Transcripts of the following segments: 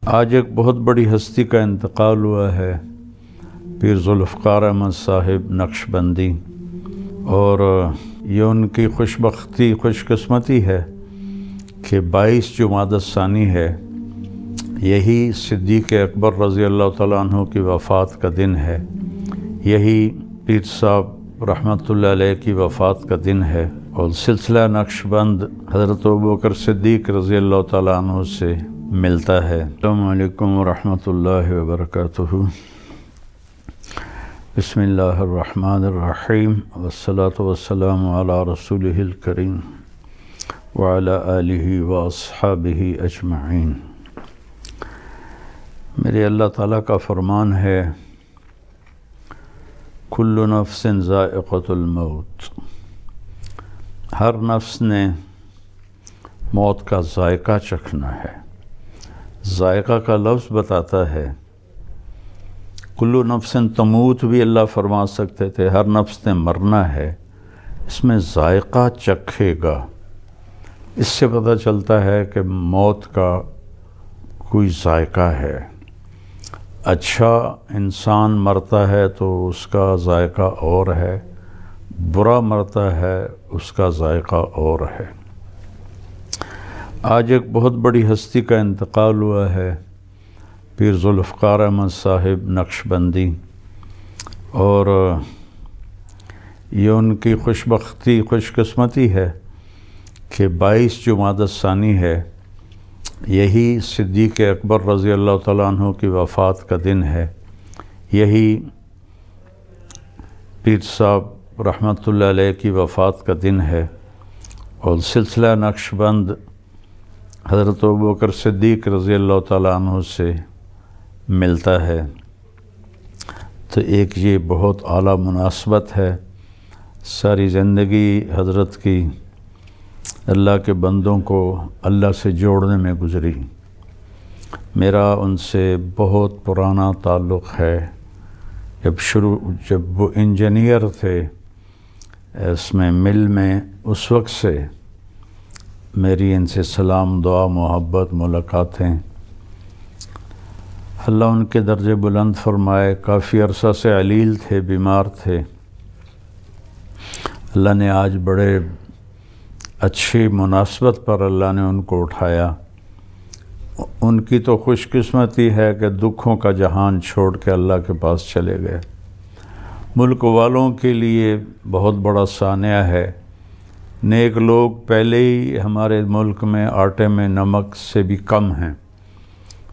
آج ایک بہت بڑی ہستی کا انتقال ہوا ہے، پیر ذوالفقار احمد صاحب نقشبندی، اور یہ ان کی خوش قسمتی ہے کہ 22 جمادی الثانی ہے، یہی صدیق اکبر رضی اللہ تعالیٰ عنہ کی وفات کا دن ہے، یہی پیر صاحب رحمۃ اللہ علیہ کی وفات کا دن ہے، اور سلسلہ نقشبند حضرت ابوبکر صدیق رضی اللہ تعالیٰ عنہ سے ملتا ہے۔ السلام علیکم ورحمۃ اللہ وبرکاتہ۔ بسم اللہ الرحمن الرحیم، والصلاة والسلام علی رسولہ الکریم وعلی آلہ واصحابہ اجمعین۔ میرے اللہ تعالیٰ کا فرمان ہے، کل نفس ذائقۃ الموت، ہر نفس نے موت کا ذائقہ چکھنا ہے۔ ذائقہ کا لفظ بتاتا ہے، کلو نفس تموت بھی اللہ فرما سکتے تھے، ہر نفس نے مرنا ہے، اس میں ذائقہ چکھے گا۔ اس سے پتہ چلتا ہے کہ موت کا کوئی ذائقہ ہے۔ اچھا انسان مرتا ہے تو اس کا ذائقہ اور ہے، برا مرتا ہے اس کا ذائقہ اور ہے۔ آج ایک بہت بڑی ہستی کا انتقال ہوا ہے، پیر ذوالفقار احمد صاحب نقشبندی، اور یہ ان کی خوش قسمتی ہے کہ 22 جمادی الثانی ہے، یہی صدیق اکبر رضی اللہ تعالیٰ عنہ کی وفات کا دن ہے، یہی پیر صاحب رحمۃ اللہ علیہ کی وفات کا دن ہے، اور سلسلہ نقشبند حضرت ابوبکر صدیق رضی اللہ تعالیٰ عنہ سے ملتا ہے۔ تو ایک یہ بہت اعلیٰ مناسبت ہے، ساری زندگی حضرت کی اللہ کے بندوں کو اللہ سے جوڑنے میں گزری۔ میرا ان سے بہت پرانا تعلق ہے، جب وہ انجینئر تھے اس میں مل میں، اس وقت سے میری ان سے سلام، دعا، محبت، ملاقاتیں۔ اللہ ان کے درجے بلند فرمائے۔ کافی عرصہ سے علیل تھے، بیمار تھے، اللہ نے آج بڑے اچھی مناسبت پر اللہ نے ان کو اٹھایا۔ ان کی تو خوش قسمتی ہے کہ دکھوں کا جہان چھوڑ کے اللہ کے پاس چلے گئے۔ ملک والوں کے لیے بہت بڑا سانحہ ہے، نیک لوگ پہلے ہی ہمارے ملک میں آٹے میں نمک سے بھی کم ہیں،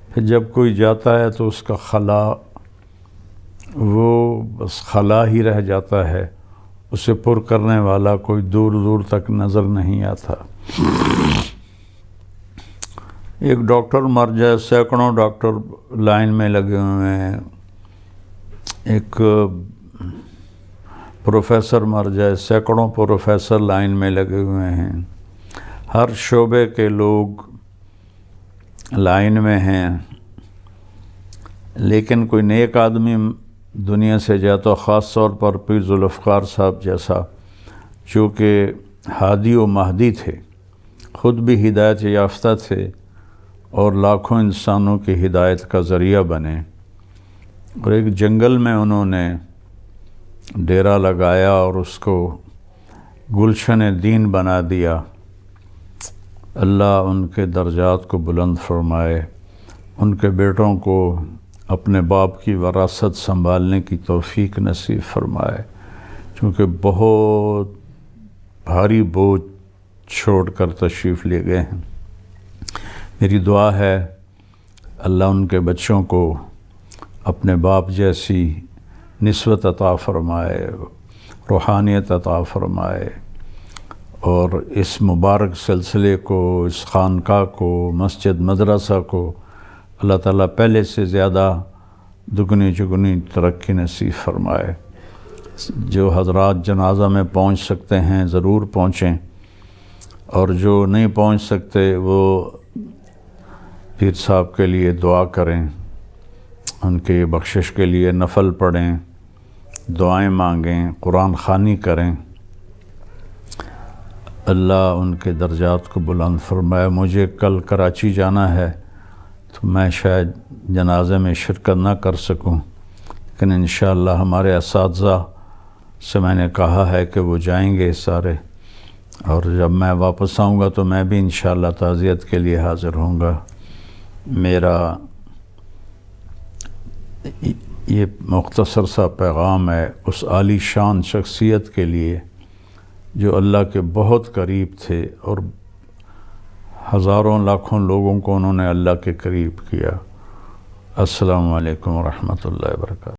پھر جب کوئی جاتا ہے تو اس کا خلا، وہ بس خلا ہی رہ جاتا ہے، اسے پر کرنے والا کوئی دور دور تک نظر نہیں آتا۔ ایک ڈاکٹر مر جائے، سینکڑوں ڈاکٹر لائن میں لگے ہوئے ہیں، ایک پروفیسر مر جائے، سینکڑوں پروفیسر لائن میں لگے ہوئے ہیں، ہر شعبے کے لوگ لائن میں ہیں، لیکن کوئی نیک آدمی دنیا سے جاتا، خاص طور پر پیر ذوالفقار صاحب جیسا، جو کہ ہادی و مہدی تھے، خود بھی ہدایت یافتہ تھے اور لاکھوں انسانوں کی ہدایت کا ذریعہ بنے، اور ایک جنگل میں انہوں نے ڈیرا لگایا اور اس کو گلشن دین بنا دیا۔ اللہ ان کے درجات کو بلند فرمائے، ان کے بیٹوں کو اپنے باپ کی وراثت سنبھالنے کی توفیق نصیب فرمائے، چونکہ بہت بھاری بوجھ چھوڑ کر تشریف لے گئے ہیں۔ میری دعا ہے اللہ ان کے بچوں کو اپنے باپ جیسی نسبت عطا فرمائے، روحانیت عطا فرمائے، اور اس مبارک سلسلے کو، اس خانقاہ کو، مسجد مدرسہ کو اللہ تعالیٰ پہلے سے زیادہ دگنی چگنی ترقی نصیب فرمائے۔ جو حضرات جنازہ میں پہنچ سکتے ہیں ضرور پہنچیں، اور جو نہیں پہنچ سکتے وہ پیر صاحب کے لیے دعا کریں، ان کے بخشش کے لیے نفل پڑھیں، دعائیں مانگیں، قرآن خوانی کریں۔ اللہ ان کے درجات کو بلند فرمائے۔ مجھے کل کراچی جانا ہے، تو میں شاید جنازے میں شرکت نہ کر سکوں، لیکن انشاءاللہ ہمارے اساتذہ سے میں نے کہا ہے کہ وہ جائیں گے سارے، اور جب میں واپس آؤں گا تو میں بھی انشاءاللہ تعزیت کے لیے حاضر ہوں گا۔ میرا یہ مختصر سا پیغام ہے اس عالی شان شخصیت کے لیے جو اللہ کے بہت قریب تھے، اور ہزاروں لاکھوں لوگوں کو انہوں نے اللہ کے قریب کیا۔ السلام علیکم ورحمۃ اللہ وبرکاتہ۔